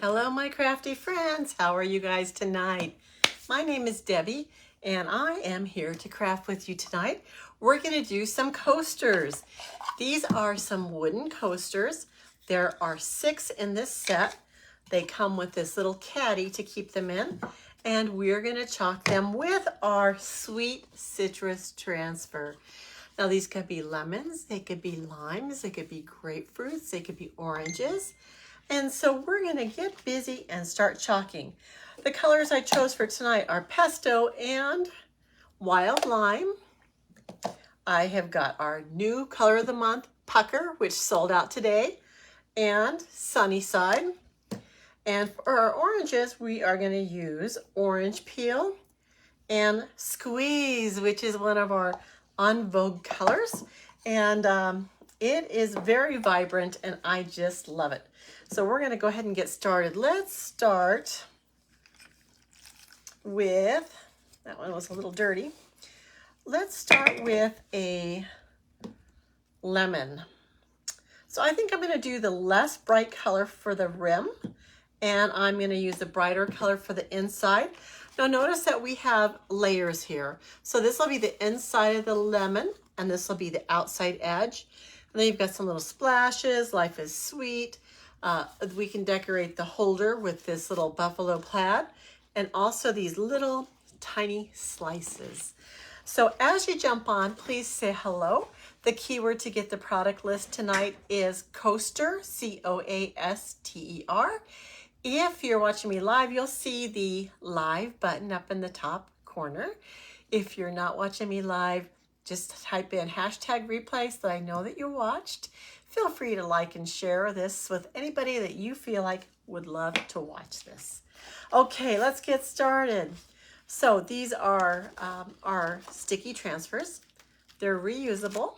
Hello, my crafty friends. How are you guys tonight? My name is Debbie, and I am here to craft with you tonight. We're going to do some coasters. These are some wooden coasters. There are 6 in this set. They come with this little caddy to keep them in, and we're going to chalk them with our sweet citrus transfer. Now, these could be lemons, they could be limes, they could be grapefruits, they could be oranges. And so we're going to get busy and start chalking. The colors I chose for tonight are pesto and wild lime. I have got our new color of the month, pucker, which sold out today, and sunny side. And for our oranges, we are going to use orange peel and squeeze, which is one of our en vogue colors. And it is very vibrant and I just love it. So we're going to go ahead and get started. Let's start with, that one was a little dirty. Let's start with a lemon. So I think I'm going to do the less bright color for the rim, and I'm going to use the brighter color for the inside. Now notice that we have layers here. So this will be the inside of the lemon, and this will be the outside edge. And then you've got some little splashes. Life is sweet. We can decorate the holder with this little buffalo plaid, and also these little tiny slices. So as you jump on, please say hello. The keyword to get the product list tonight is coaster, C-O-A-S-T-E-R. If you're watching me live, you'll see the live button up in the top corner. If you're not watching me live, just type in hashtag replay so that I know that you watched. Feel free to like and share this with anybody that you feel like would love to watch this. Okay, let's get started. So these are our sticky transfers. They're reusable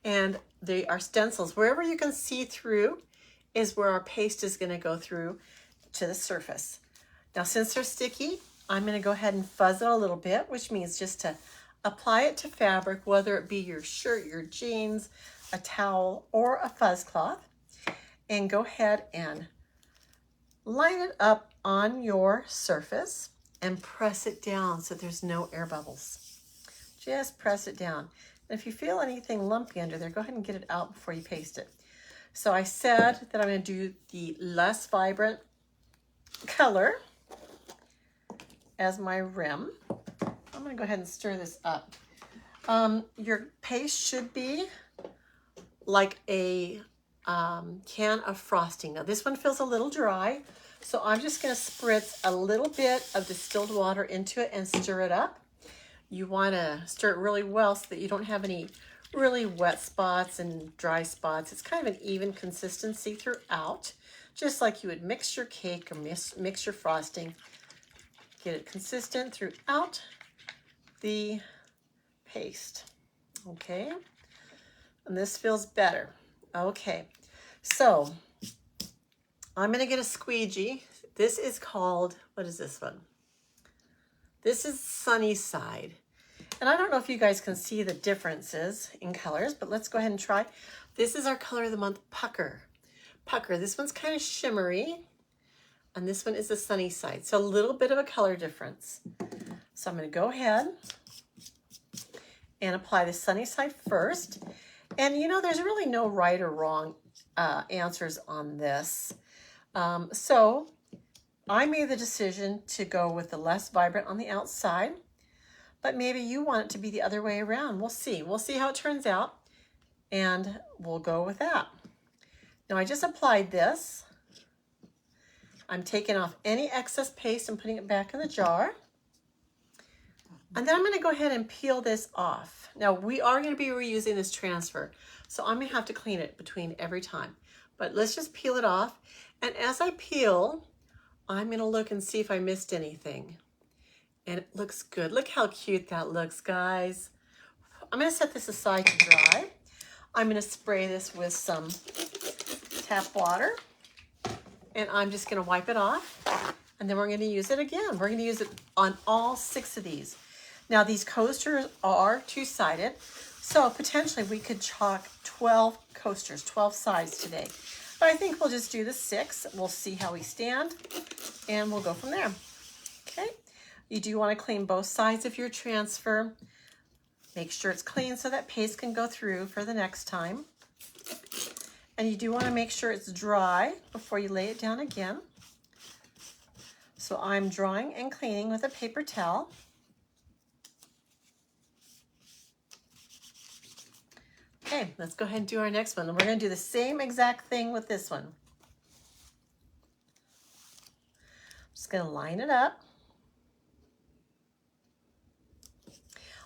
and they are stencils. Wherever you can see through is where our paste is going to go through to the surface. Now, since they're sticky, I'm going to go ahead and fuzz it a little bit, which means just to apply it to fabric, whether it be your shirt, your jeans, a towel, or a fuzz cloth, and go ahead and line it up on your surface and press it down so there's no air bubbles. Just press it down. And if you feel anything lumpy under there, go ahead and get it out before you paste it. So I said that I'm going to do the less vibrant color as my rim. I'm going to go ahead and stir this up. Your paste should be like a can of frosting. Now this one feels a little dry, so I'm just going to spritz a little bit of distilled water into it and stir it up. You want to stir it really well so that you don't have any really wet spots and dry spots. It's kind of an even consistency throughout, just like you would mix your cake or mix your frosting. Get it consistent throughout the paste. Okay, and this feels better. Okay, so I'm going to get a squeegee. This is called, what is this one? This is Sunny Side. And I don't know if you guys can see the differences in colors, but let's go ahead and try. This is our color of the month, Pucker. Pucker, this one's kind of shimmery, and this one is the Sunny Side. So a little bit of a color difference. So I'm going to go ahead and apply the Sunny Side first. And you know, there's really no right or wrong answers on this. So I made the decision to go with the less vibrant on the outside, but maybe you want it to be the other way around. We'll see. We'll see how it turns out, and we'll go with that. Now I just applied this. I'm taking off any excess paste and putting it back in the jar. And then I'm going to go ahead and peel this off. Now we are going to be reusing this transfer, so I'm going to have to clean it between every time. But let's just peel it off. And as I peel, I'm going to look and see if I missed anything. And it looks good. Look how cute that looks, guys. I'm going to set this aside to dry. I'm going to spray this with some tap water. And I'm just going to wipe it off. And then we're going to use it again. We're going to use it on all 6 of these. Now these coasters are two-sided. So potentially we could chalk 12 coasters, 12 sides today. But I think we'll just do the 6. We'll see how we stand, and we'll go from there. Okay. You do want to clean both sides of your transfer. Make sure it's clean so that paste can go through for the next time. And you do want to make sure it's dry before you lay it down again. So I'm drying and cleaning with a paper towel. Okay, let's go ahead and do our next one. And we're going to do the same exact thing with this one. Just going to line it up.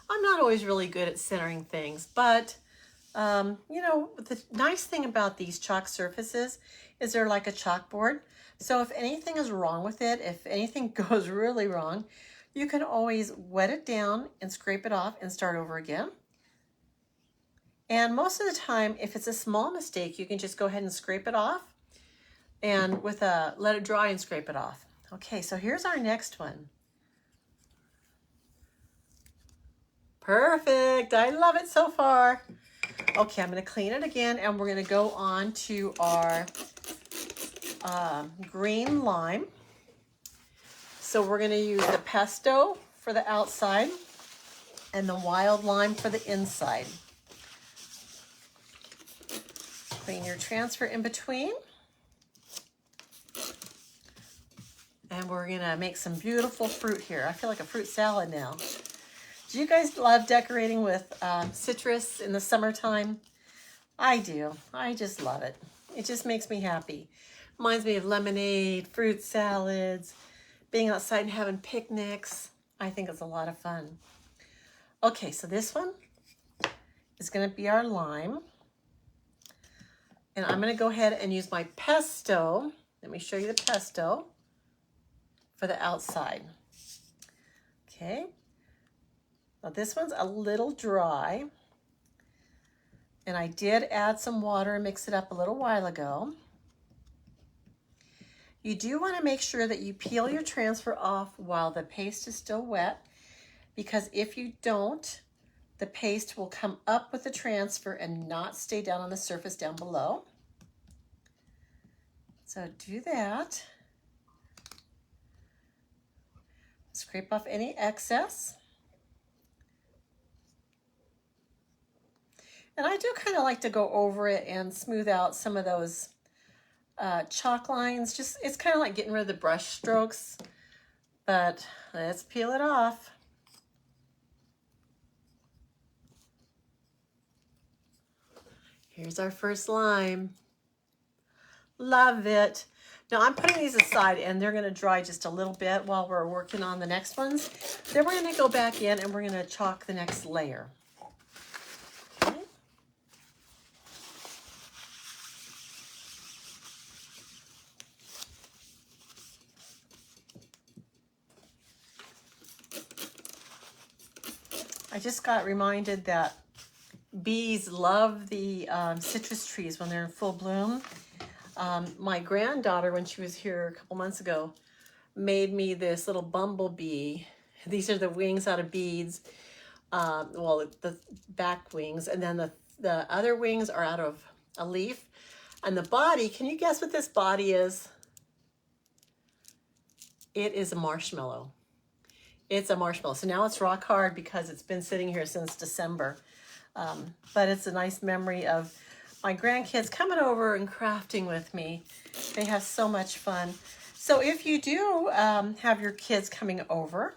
I'm not always really good at centering things, but you know, the nice thing about these chalk surfaces is they're like a chalkboard. So if anything is wrong with it, if anything goes really wrong, you can always wet it down and scrape it off and start over again. And most of the time, if it's a small mistake, you can just go ahead and scrape it off and let it dry and scrape it off. Okay, so here's our next one. Perfect, I love it so far. Okay, I'm going to clean it again, and we're going to go on to our green lime. So we're going to use the pesto for the outside and the wild lime for the inside. Clean your transfer in between. And we're going to make some beautiful fruit here. I feel like a fruit salad now. Do you guys love decorating with citrus in the summertime? I do. I just love it. It just makes me happy. Reminds me of lemonade, fruit salads, being outside and having picnics. I think it's a lot of fun. Okay, so this one is going to be our lime. And I'm going to go ahead and use my pesto. Let me show you the pesto for the outside. Okay. Now this one's a little dry, and I did add some water and mix it up a little while ago. You do want to make sure that you peel your transfer off while the paste is still wet, because if you don't, the paste will come up with the transfer and not stay down on the surface down below. So do that. Scrape off any excess. And I do kind of like to go over it and smooth out some of those chalk lines. Just, it's kind of like getting rid of the brush strokes, but let's peel it off. Here's our first lime. Love it. Now I'm putting these aside, and they're going to dry just a little bit while we're working on the next ones. Then we're going to go back in and we're going to chalk the next layer. I just got reminded that bees love the citrus trees when they're in full bloom. My granddaughter, when she was here a couple months ago, made me this little bumblebee. These are the wings out of beads. Well, the back wings, and then the other wings are out of a leaf. And the body, can you guess what this body is? It is a marshmallow. It's a marshmallow. So now it's rock hard because it's been sitting here since December. But it's a nice memory of my grandkids coming over and crafting with me. They have so much fun. So if you do have your kids coming over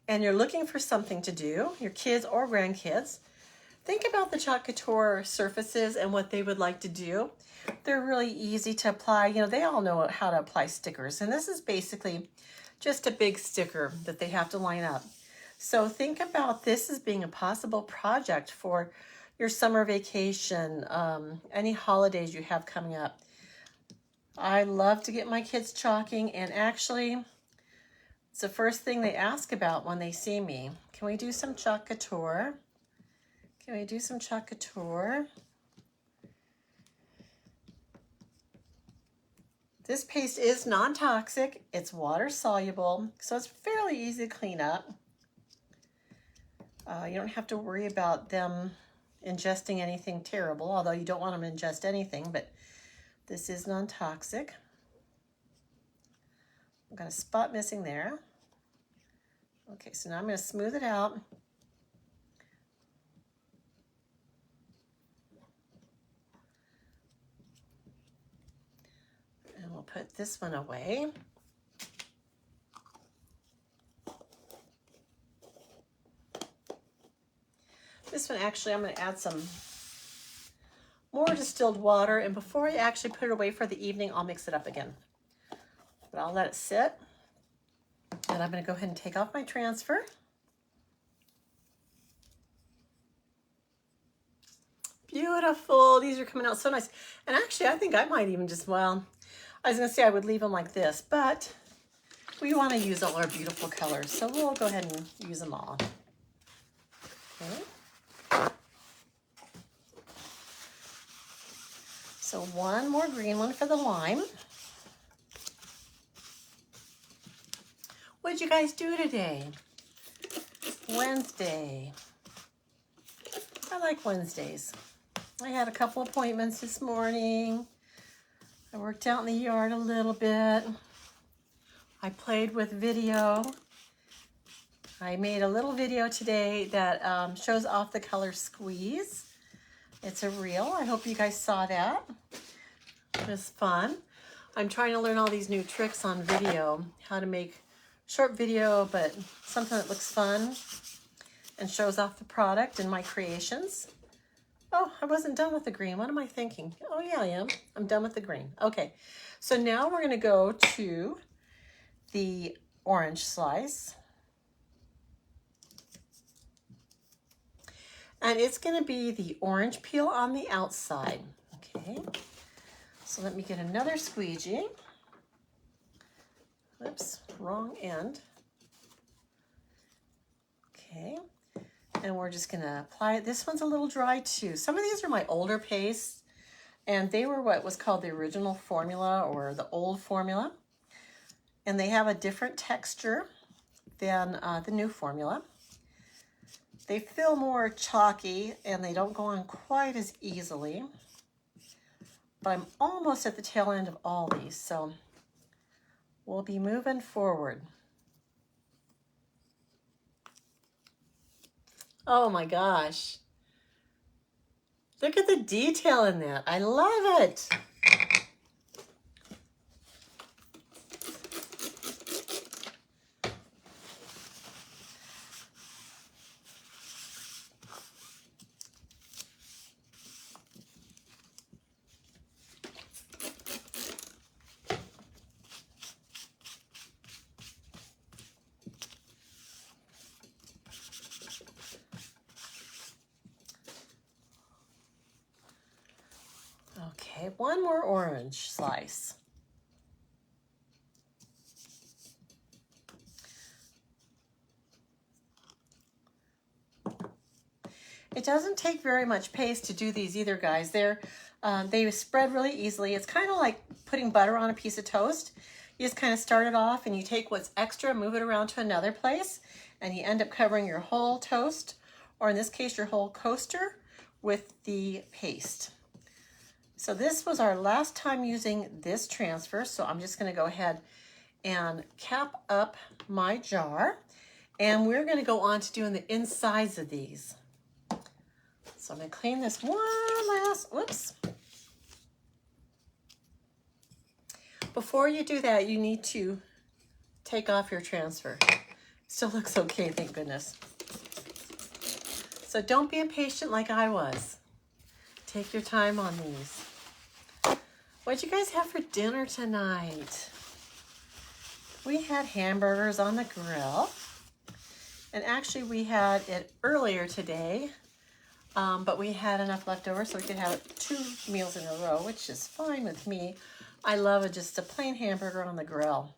and you're looking for something to do, your kids or grandkids, think about the Chalk Couture surfaces and what they would like to do. They're really easy to apply. You know, they all know how to apply stickers. And this is basically just a big sticker that they have to line up. So think about this as being a possible project for your summer vacation, any holidays you have coming up. I love to get my kids chalking, and actually, it's the first thing they ask about when they see me. Can we do some Chalk Couture? Can we do some Chalk Couture? This paste is non-toxic, it's water soluble, so it's fairly easy to clean up. You don't have to worry about them ingesting anything terrible, although you don't want them to ingest anything, but This is non-toxic. I've got a spot missing there. Okay, so now I'm going to smooth it out. And we'll put this one away. This one, actually, I'm going to add some more distilled water, and before I actually put it away for the evening, I'll mix it up again. But I'll let it sit, and I'm going to go ahead and take off my transfer. Beautiful. These are coming out so nice. And actually, I think I might even just, well, I was going to say I would leave them like this, but we want to use all our beautiful colors, so we'll go ahead and use them all. Okay. So one more green one for the lime. What did you guys do today? Wednesday. I like Wednesdays. I had a couple appointments this morning. I worked out in the yard a little bit. I played with video. I made a little video today that shows off the color squeeze. It's a reel. I hope you guys saw that. It was fun. I'm trying to learn all these new tricks on video, how to make short video, but something that looks fun and shows off the product and my creations. Oh, I wasn't done with the green. What am I thinking? Oh yeah, I am. I'm done with the green. Okay, so now we're gonna go to the orange slice. And it's going to be the orange peel on the outside. Okay, so let me get another squeegee. Oops, wrong end. Okay, and we're just going to apply it. This one's a little dry too. Some of these are my older pastes, and they were what was called the original formula or the old formula. And they have a different texture than the new formula. They feel more chalky and they don't go on quite as easily. But I'm almost at the tail end of all these, so we'll be moving forward. Oh my gosh. Look at the detail in that. I love it. Okay, one more orange slice. It doesn't take very much paste to do these either, guys. They spread really easily. It's kind of like putting butter on a piece of toast. You just kind of start it off and you take what's extra, move it around to another place, and you end up covering your whole toast, or in this case, your whole coaster with the paste. So this was our last time using this transfer, so I'm just going to go ahead and cap up my jar, and we're going to go on to doing the insides of these. So I'm going to clean this one last, whoops. Before you do that, you need to take off your transfer. Still looks okay, thank goodness. So don't be impatient like I was. Take your time on these. What'd you guys have for dinner tonight? We had hamburgers on the grill. And actually we had it earlier today, but we had enough left over so we could have 2 meals in a row, which is fine with me. I love just a plain hamburger on the grill.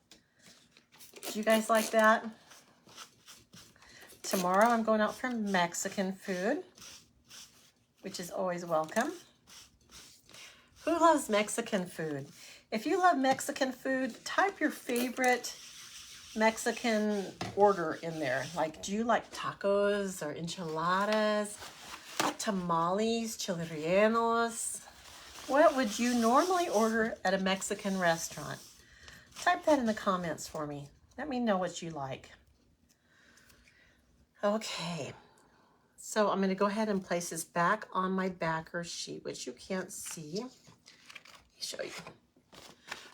Do you guys like that? Tomorrow I'm going out for Mexican food, which is always welcome. Who loves Mexican food? If you love Mexican food, type your favorite Mexican order in there. Like, do you like tacos or enchiladas, tamales, chile rellenos? What would you normally order at a Mexican restaurant? Type that in the comments for me. Let me know what you like. Okay, so I'm going to go ahead and place this back on my backer sheet, which you can't see. Let me show you.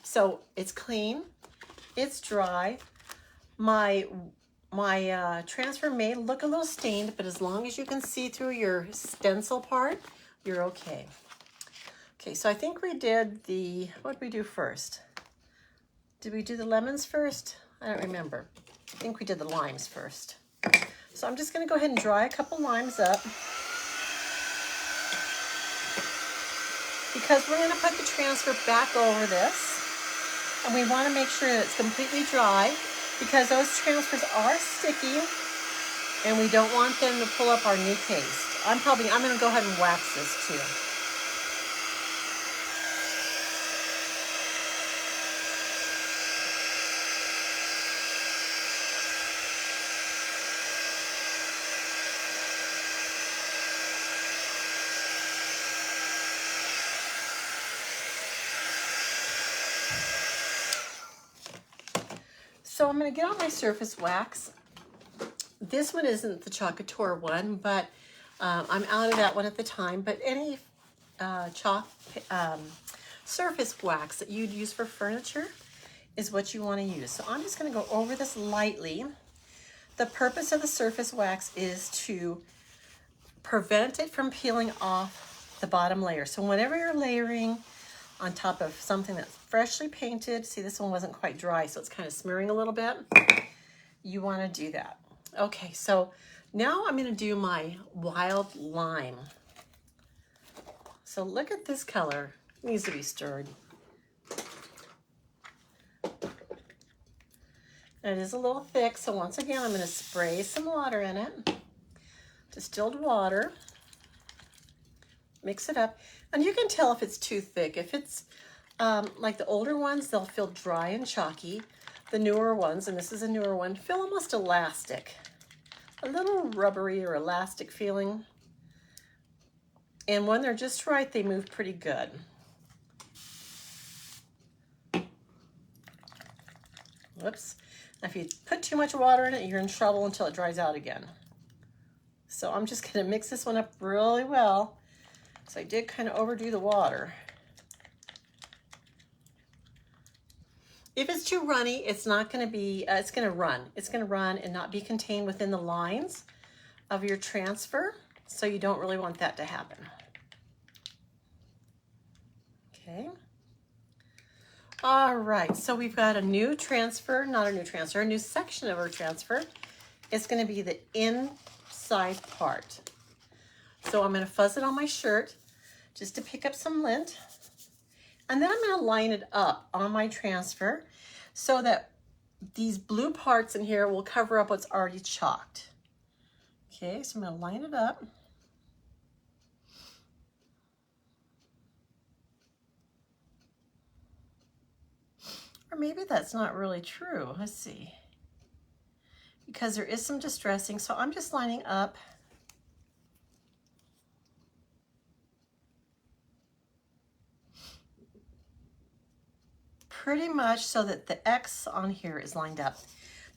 So it's clean, it's dry. My transfer may look a little stained, but as long as you can see through your stencil part, you're okay. Okay, so I think we did what did we do first? Did we do the lemons first? I don't remember. I think we did the limes first. So I'm just gonna go ahead and dry a couple limes up because we're gonna put the transfer back over this, and we wanna make sure that it's completely dry because those transfers are sticky and we don't want them to pull up our new paste. I'm gonna go ahead and wax this too. So I'm going to get on my surface wax. This one isn't the Choc Couture one, but I'm out of that one at the time. But any surface wax that you'd use for furniture is what you want to use. So I'm just going to go over this lightly. The purpose of the surface wax is to prevent it from peeling off the bottom layer. So whenever you're layering on top of something that's freshly painted, see this one wasn't quite dry, so it's kind of smearing a little bit, you want to do that. Okay, so now I'm going to do my wild lime. So look at this color, it needs to be stirred. And it is a little thick, so once again I'm going to spray some water in it, distilled water, mix it up. And you can tell if it's too thick. If it's like the older ones, they'll feel dry and chalky. The newer ones, and this is a newer one, feel almost elastic. A little rubbery or elastic feeling. And when they're just right, they move pretty good. Whoops. Now if you put too much water in it, you're in trouble until it dries out again. So I'm just gonna mix this one up really well. So I did kind of overdo the water. If it's too runny, it's not going to be, it's going to run. It's going to run and not be contained within the lines of your transfer. So you don't really want that to happen. Okay. All right, so we've got a new transfer, not a new transfer, a new section of our transfer. It's going to be the inside part. So I'm going to fuzz it on my shirt just to pick up some lint. And then I'm going to line it up on my transfer so that these blue parts in here will cover up what's already chalked. Okay, so I'm going to line it up. Or maybe that's not really true. Let's see. Because there is some distressing, so I'm just lining up pretty much so that the X on here is lined up.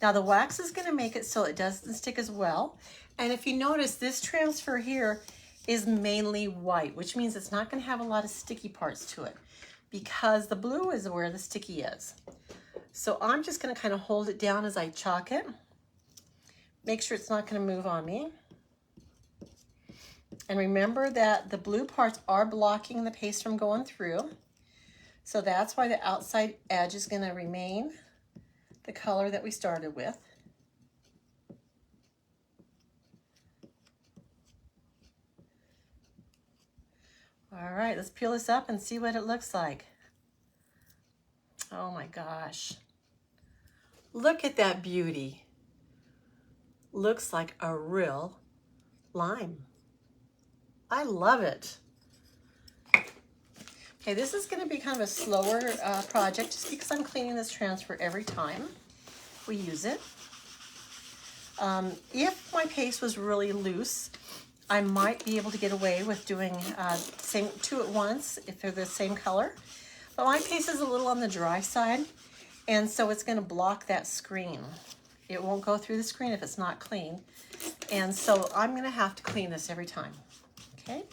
Now the wax is going to make it so it doesn't stick as well. And if you notice, this transfer here is mainly white, which means it's not going to have a lot of sticky parts to it because the blue is where the sticky is. So I'm just going to kind of hold it down as I chalk it. Make sure it's not going to move on me. And remember that the blue parts are blocking the paste from going through. So that's why the outside edge is going to remain the color that we started with. All right, let's peel this up and see what it looks like. Oh my gosh. Look at that beauty. Looks like a real lime. I love it. Okay, this is going to be kind of a slower project just because I'm cleaning this transfer every time we use it. If my paste was really loose, I might be able to get away with doing same two at once if they're the same color. But my paste is a little on the dry side, and so it's going to block that screen. It won't go through the screen if it's not clean. And so I'm going to have to clean this every time. Okay?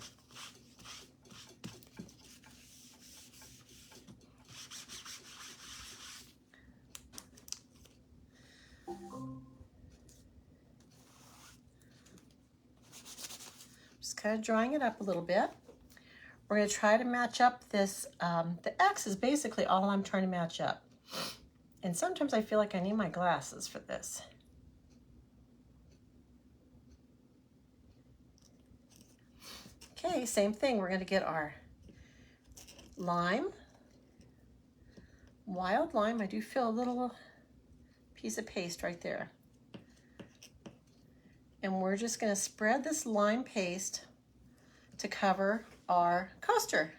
Just kind of drying it up a little bit. We're going to try to match up this. The X is basically all I'm trying to match up. And sometimes I feel like I need my glasses for this. Okay, same thing. We're going to get our lime. Wild lime. I do feel a little piece of paste right there. And we're just going to spread this lime paste to cover our coaster.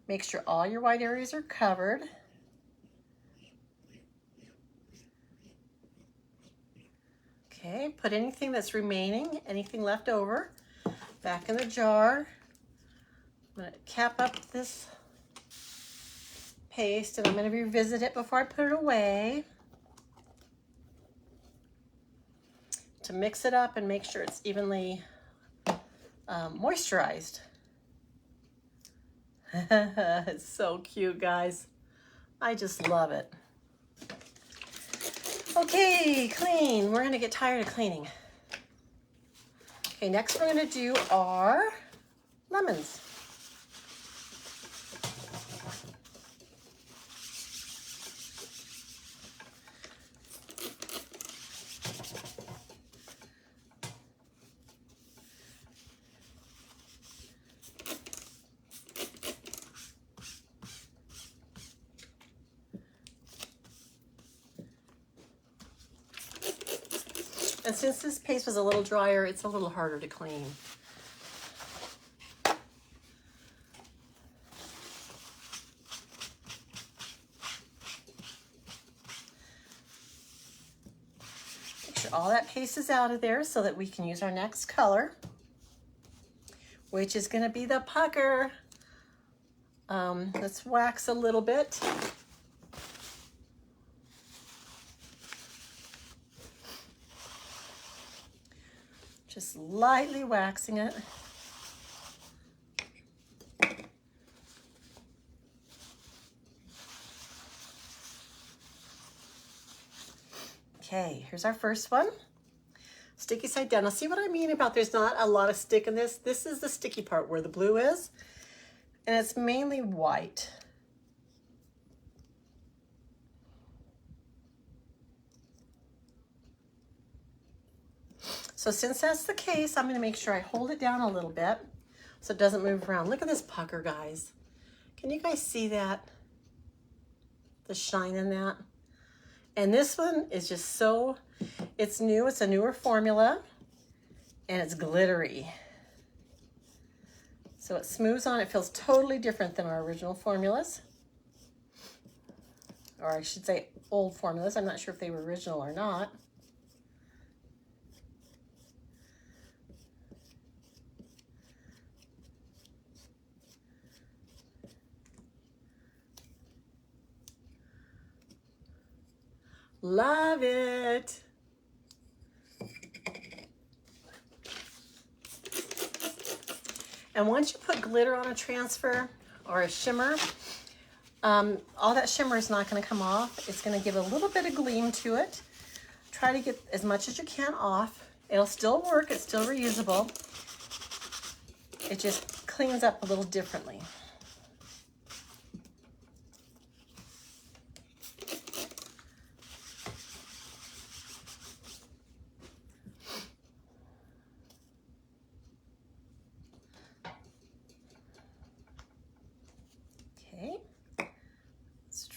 Make sure all your white areas are covered. Okay, put anything that's remaining, anything left over, back in the jar. I'm going to cap up this paste and I'm going to revisit it before I put it away to mix it up and make sure it's evenly moisturized. It's so cute, guys. I just love it. Okay, clean. We're gonna get tired of cleaning. Okay, next we're gonna do our lemons. And since this paste was a little drier, it's a little harder to clean. Make sure all that paste is out of there so that we can use our next color, which is going to be the pucker. Let's wax a little bit. Just lightly waxing it. Okay, here's our first one. Sticky side down. Now see what I mean about there's not a lot of stick in this? This is the sticky part where the blue is, and it's mainly white. So since that's the case, I'm going to make sure I hold it down a little bit so it doesn't move around. Look at this pucker, guys. Can you guys see that? The shine in that? And this one is just so, it's new. It's a newer formula and it's glittery. So it smooths on. It feels totally different than our original formulas. Or I should say old formulas. I'm not sure if they were original or not. Love it. And once you put glitter on a transfer or a shimmer, all that shimmer is not going to come off. It's going to give a little bit of gleam to it. Try to get as much as you can off. It'll still work. It's still reusable. It just cleans up a little differently.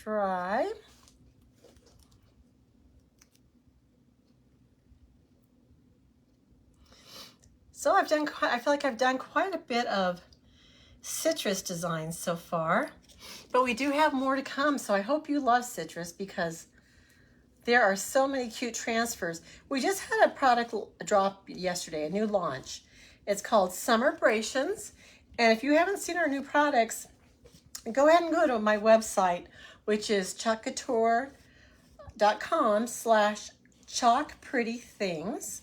Try. So I feel like I've done quite a bit of citrus designs so far, but we do have more to come. So I hope you love citrus because There are so many cute transfers. We just had a product drop yesterday, a new launch. It's called Summer Brations. And if you haven't seen our new products, go ahead and go to my website, which is chuckcouture.com/chalkprettythings,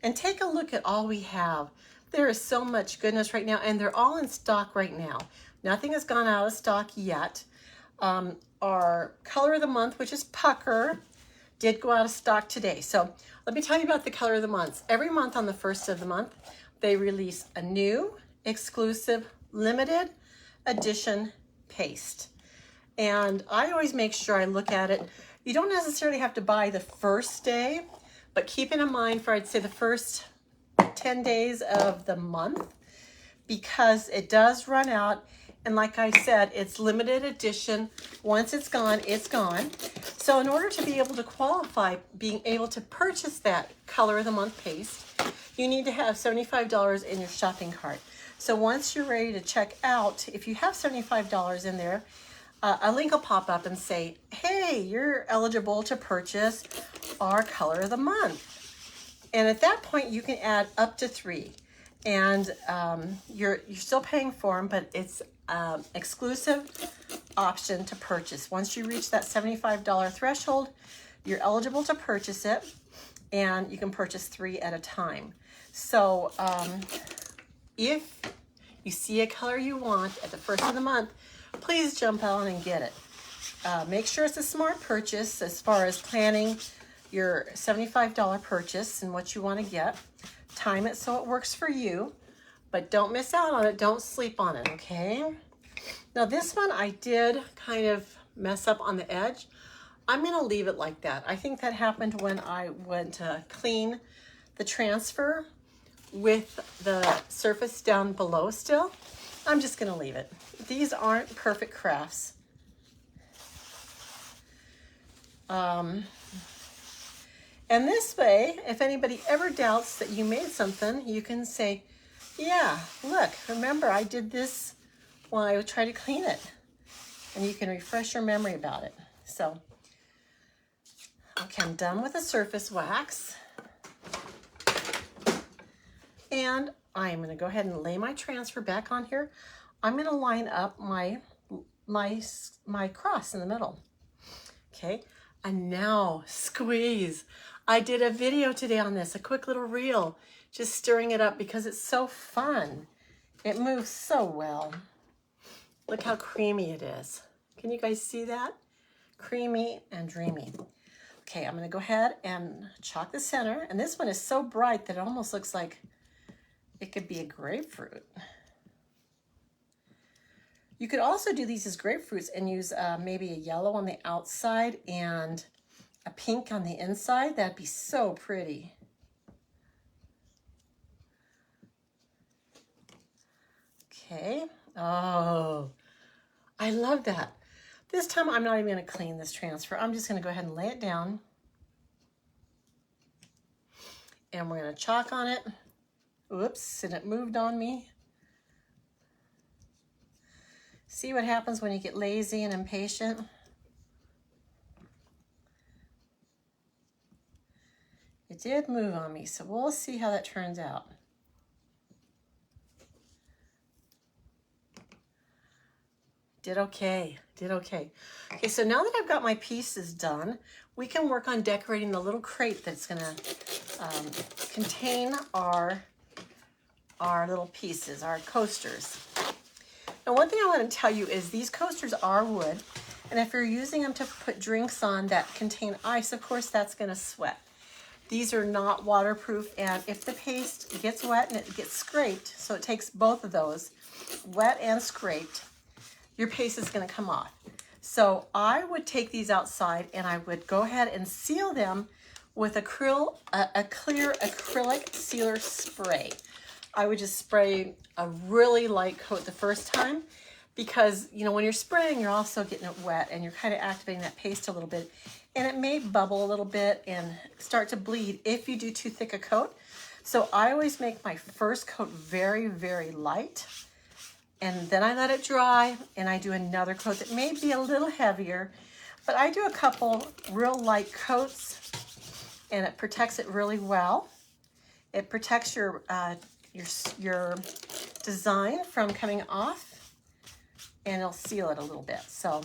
and take a look at all we have. There is so much goodness right now, and they're all in stock right now. Nothing has gone out of stock yet. Our color of the month, which is Pucker, did go out of stock today. So let me tell you about the color of the months. Every month on the first of the month, they release a new, exclusive, limited edition paste. And I always make sure I look at it. You don't necessarily have to buy the first day, but keep it in mind for, I'd say, the first 10 days of the month, because it does run out. And like I said, it's limited edition. Once it's gone, it's gone. So in order to be able to qualify, being able to purchase that color of the month paste, you need to have $75 in your shopping cart. So once you're ready to check out, if you have $75 in there, a link will pop up and say, hey, you're eligible to purchase our color of the month. And at that point, you can add up to 3. And you're still paying for them, but it's exclusive option to purchase. Once you reach that $75 threshold, you're eligible to purchase it, and you can purchase 3 at a time. So if you see a color you want at the first of the month, please jump on and get it. Make sure it's a smart purchase as far as planning your $75 purchase and what you want to get. Time it so it works for you, but don't miss out on it. Don't sleep on it, okay? Now this one I did kind of mess up on the edge. I'm going to leave it like that. I think that happened when I went to clean the transfer with the surface down below still. I'm just going to leave it. These aren't perfect crafts. And this way, if anybody ever doubts that you made something, you can say, yeah, look, remember I did this while I would try to clean it. And you can refresh your memory about it. So, okay, I'm done with the surface wax. And I'm going to go ahead and lay my transfer back on here. I'm going to line up my cross in the middle. Okay, and now squeeze. I did a video today on this, a quick little reel, just stirring it up because it's so fun. It moves so well. Look how creamy it is. Can you guys see that? Creamy and dreamy. Okay, I'm going to go ahead and chalk the center. And this one is so bright that it almost looks like it could be a grapefruit. You could also do these as grapefruits and use maybe a yellow on the outside and a pink on the inside. That'd be so pretty. Okay. Oh, I love that. This time I'm not even going to clean this transfer. I'm just going to go ahead and lay it down. And we're going to chalk on it. Oops, and it moved on me. See what happens when you get lazy and impatient? It did move on me, so we'll see how that turns out. Did okay, did okay. Okay, so now that I've got my pieces done, we can work on decorating the little crate that's gonna contain our little pieces, our coasters. Now, one thing I want to tell you is these coasters are wood, and if you're using them to put drinks on that contain ice, of course, that's going to sweat. These are not waterproof, and if the paste gets wet and it gets scraped, so it takes both of those, wet and scraped, your paste is going to come off. So I would take these outside and I would go ahead and seal them with a clear acrylic sealer spray. I would just spray a really light coat the first time because, you know, when you're spraying, you're also getting it wet and you're kind of activating that paste a little bit. And it may bubble a little bit and start to bleed if you do too thick a coat. So I always make my first coat very, very light. And then I let it dry and I do another coat that may be a little heavier. But I do a couple real light coats, and it protects it really well. It protects your design from coming off, and it'll seal it a little bit. So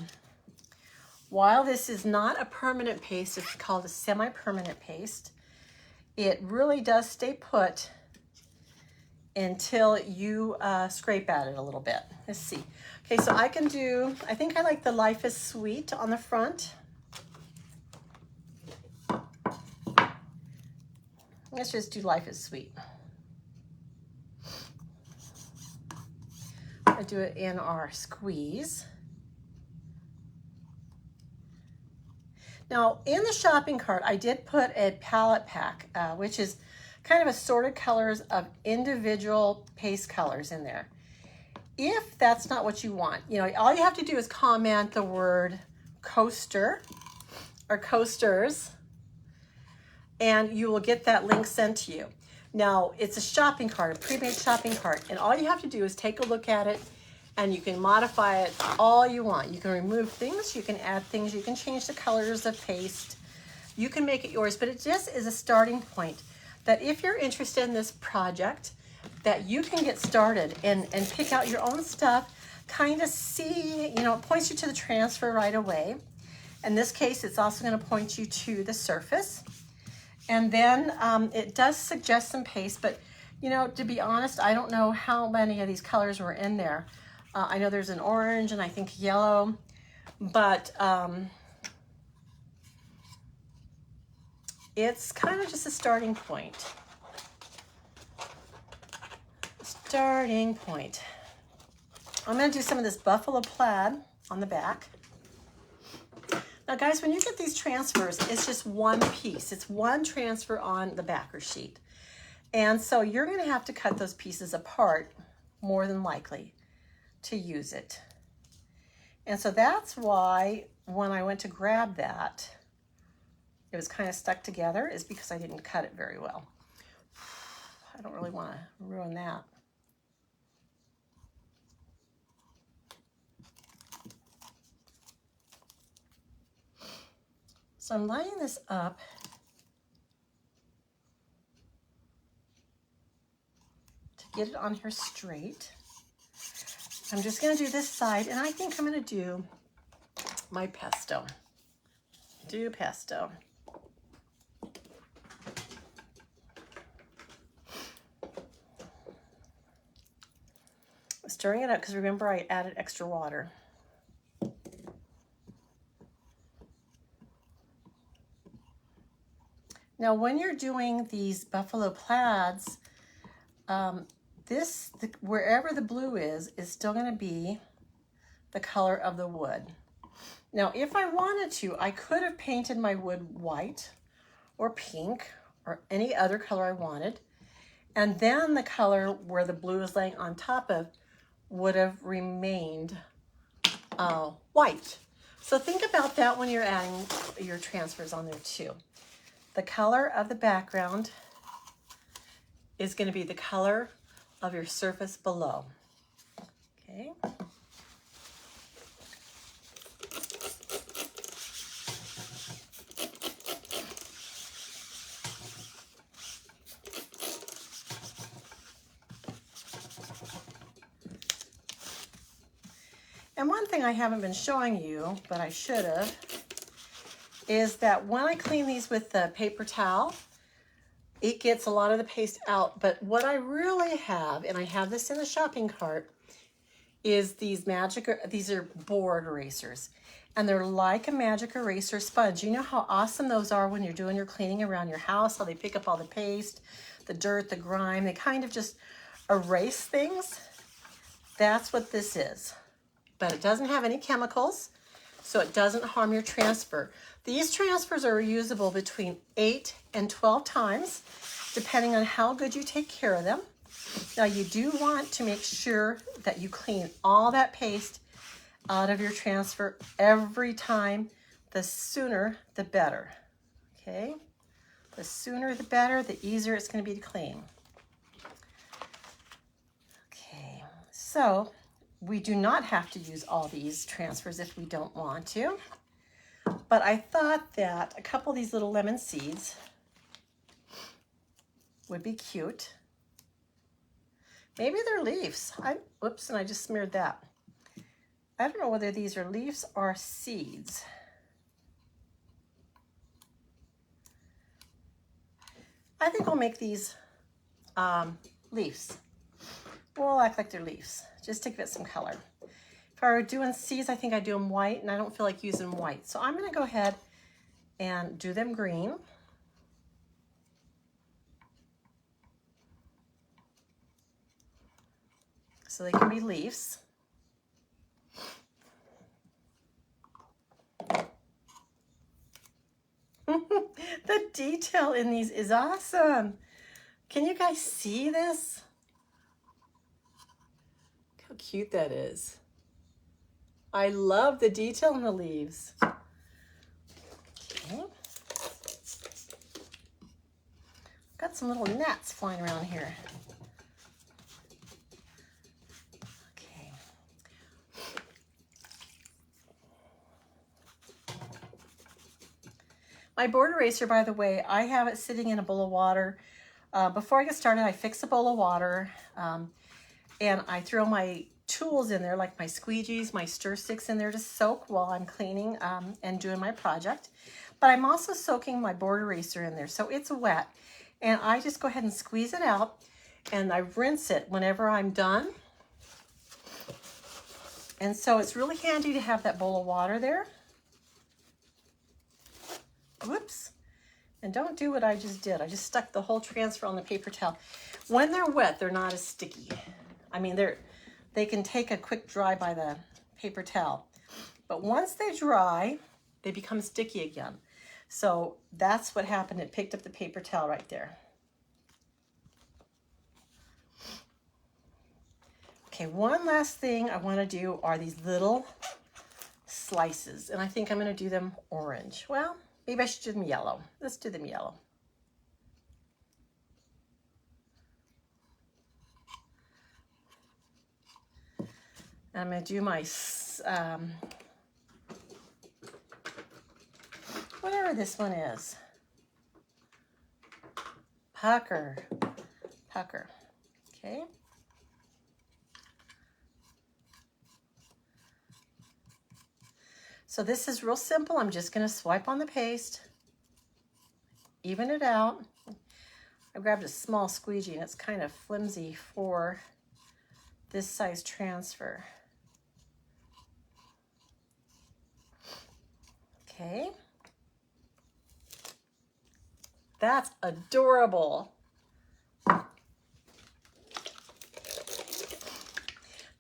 while this is not a permanent paste, it's called a semi-permanent paste, it really does stay put until you scrape at it a little bit. Let's see. Okay, so I think I like the Life is Sweet on the front. Let's just do Life is Sweet. I do it in our squeeze. Now, in the shopping cart, I did put a palette pack, which is kind of assorted colors of individual paste colors in there. If that's not what you want, all you have to do is comment the word coaster or coasters, and you will get that link sent to you. Now, it's a shopping cart, a pre-made shopping cart, and all you have to do is take a look at it, and you can modify it all you want. You can remove things, you can add things, you can change the colors of paste, you can make it yours, but it just is a starting point that if you're interested in this project, that you can get started and pick out your own stuff, kind of see, it points you to the transfer right away. In this case, it's also going to point you to the surface. And then it does suggest some paste, but to be honest, I don't know how many of these colors were in there. I know there's an orange and I think yellow, but it's kind of just a starting point. Starting point. I'm going to do some of this buffalo plaid on the back. Now guys, when you get these transfers, it's just one piece. It's one transfer on the backer sheet. And so you're going to have to cut those pieces apart more than likely to use it. And so that's why when I went to grab that, it was kind of stuck together, is because I didn't cut it very well. I don't really want to ruin that. So I'm lining this up to get it on here straight. I'm just going to do this side, and I think I'm going to do my pesto. Do pesto. Stirring it up because remember I added extra water. Now, when you're doing these buffalo plaids, wherever the blue is still going to be the color of the wood. Now, if I wanted to, I could have painted my wood white or pink or any other color I wanted, and then the color where the blue is laying on top of would have remained white. So think about that when you're adding your transfers on there too. The color of the background is going to be the color of your surface below. Okay. And one thing I haven't been showing you, but I should have, is that when I clean these with the paper towel, it gets a lot of the paste out. But what I really have, and I have this in the shopping cart, is these are board erasers. And they're like a magic eraser sponge. You know how awesome those are when you're doing your cleaning around your house, how they pick up all the paste, the dirt, the grime. They kind of just erase things. That's what this is. But it doesn't have any chemicals, so it doesn't harm your transfer. These transfers are reusable between 8 and 12 times, depending on how good you take care of them. Now, you do want to make sure that you clean all that paste out of your transfer every time. The sooner, the better, okay? The sooner, the better, the easier it's going to be to clean. Okay, so we do not have to use all these transfers if we don't want to. But I thought that a couple of these little lemon seeds would be cute. Maybe they're leaves. Whoops, and I just smeared that. I don't know whether these are leaves or seeds. I think I'll make these leaves. We'll act like they're leaves, just to give it some color. If I were doing seeds, I think I'd do them white, and I don't feel like using white. So I'm gonna go ahead and do them green. So they can be leaves. The detail in these is awesome. Can you guys see this? Look how cute that is. I love the detail in the leaves. Okay. Got some little gnats flying around here. Okay. My board eraser, by the way, I have it sitting in a bowl of water. Before I get started, I fix a bowl of water and I throw my tools in there, like my squeegees, my stir sticks in there to soak while I'm cleaning and doing my project. But I'm also soaking my board eraser in there, so it's wet. And I just go ahead and squeeze it out, and I rinse it whenever I'm done. And so it's really handy to have that bowl of water there. Whoops. And don't do what I just did. I just stuck the whole transfer on the paper towel. When they're wet, they're not as sticky. I mean, they can take a quick dry by the paper towel. But once they dry, they become sticky again. So that's what happened. It picked up the paper towel right there. Okay, one last thing I want to do are these little slices. And I think I'm going to do them orange. Well, maybe I should do them yellow. Let's do them yellow. And I'm going to do my, whatever this one is. Pucker. Okay. So this is real simple. I'm just going to swipe on the paste, even it out. I grabbed a small squeegee and it's kind of flimsy for this size transfer. Okay. That's adorable.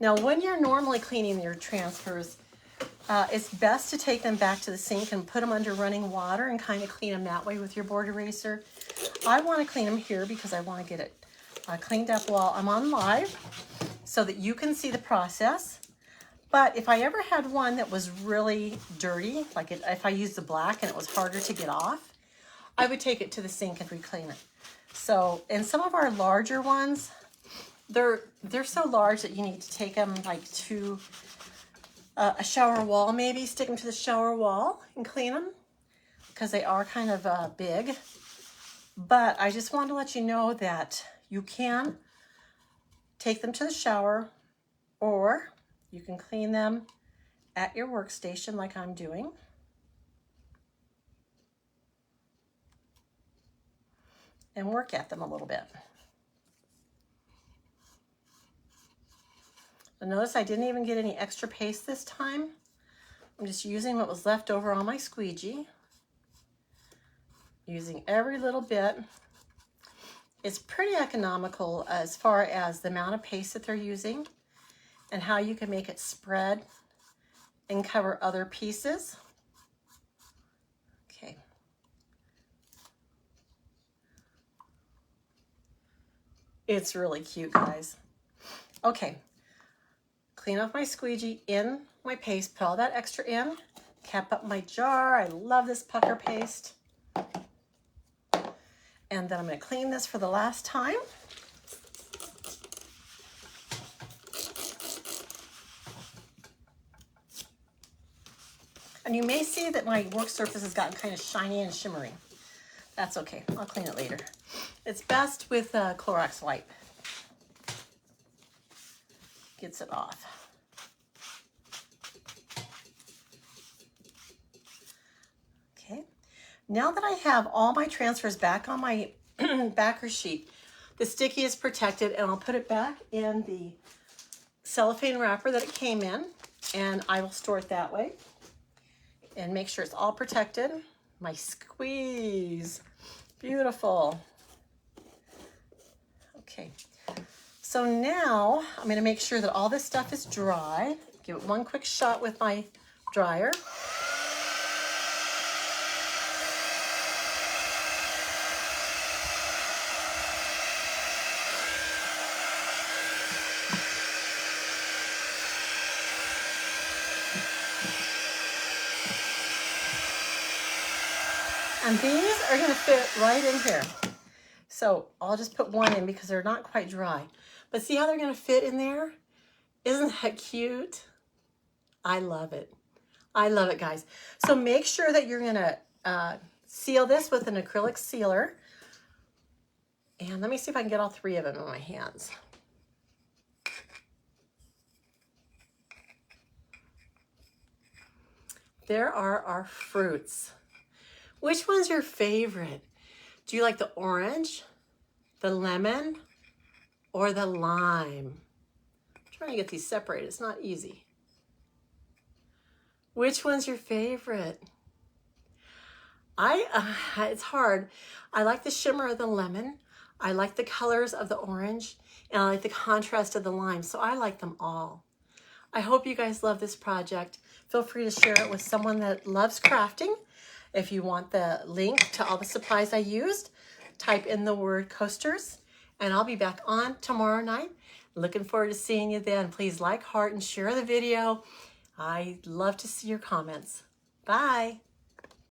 Now, when you're normally cleaning your transfers, it's best to take them back to the sink and put them under running water and kind of clean them that way with your board eraser. I want to clean them here because I want to get it cleaned up while I'm on live so that you can see the process. But if I ever had one that was really dirty, like if I used the black and it was harder to get off, I would take it to the sink and reclean it. So, and some of our larger ones, they're so large that you need to take them like to a shower wall, maybe stick them to the shower wall and clean them because they are kind of big. But I just wanted to let you know that you can take them to the shower, or you can clean them at your workstation like I'm doing. And work at them a little bit. But notice I didn't even get any extra paste this time. I'm just using what was left over on my squeegee. Using every little bit. It's pretty economical as far as the amount of paste that they're using and how you can make it spread and cover other pieces. Okay. It's really cute, guys. Okay. Clean off my squeegee in my paste, put all that extra in, cap up my jar. I love this pucker paste. And then I'm going to clean this for the last time. And you may see that my work surface has gotten kind of shiny and shimmery. That's okay, I'll clean it later. It's best with a Clorox wipe. Gets it off. Okay, now that I have all my transfers back on my backer sheet, the sticky is protected, and I'll put it back in the cellophane wrapper that it came in, and I will store it that way and make sure it's all protected. My squeeze, beautiful. Okay, so now I'm going to make sure that all this stuff is dry. Give it one quick shot with my dryer. And these are going to fit right in here. So I'll just put one in because they're not quite dry. But see how they're going to fit in there? Isn't that cute? I love it. I love it, guys. So make sure that you're going to seal this with an acrylic sealer. And let me see if I can get all three of them in my hands. There are our fruits. Which one's your favorite? Do you like the orange, the lemon, or the lime? I'm trying to get these separated. It's not easy. Which one's your favorite? It's hard. I like the shimmer of the lemon. I like the colors of the orange, and I like the contrast of the lime. So I like them all. I hope you guys love this project. Feel free to share it with someone that loves crafting. If you want the link to all the supplies I used, type in the word coasters, and I'll be back on tomorrow night. Looking forward to seeing you then. Please like, heart, and share the video. I love to see your comments. Bye.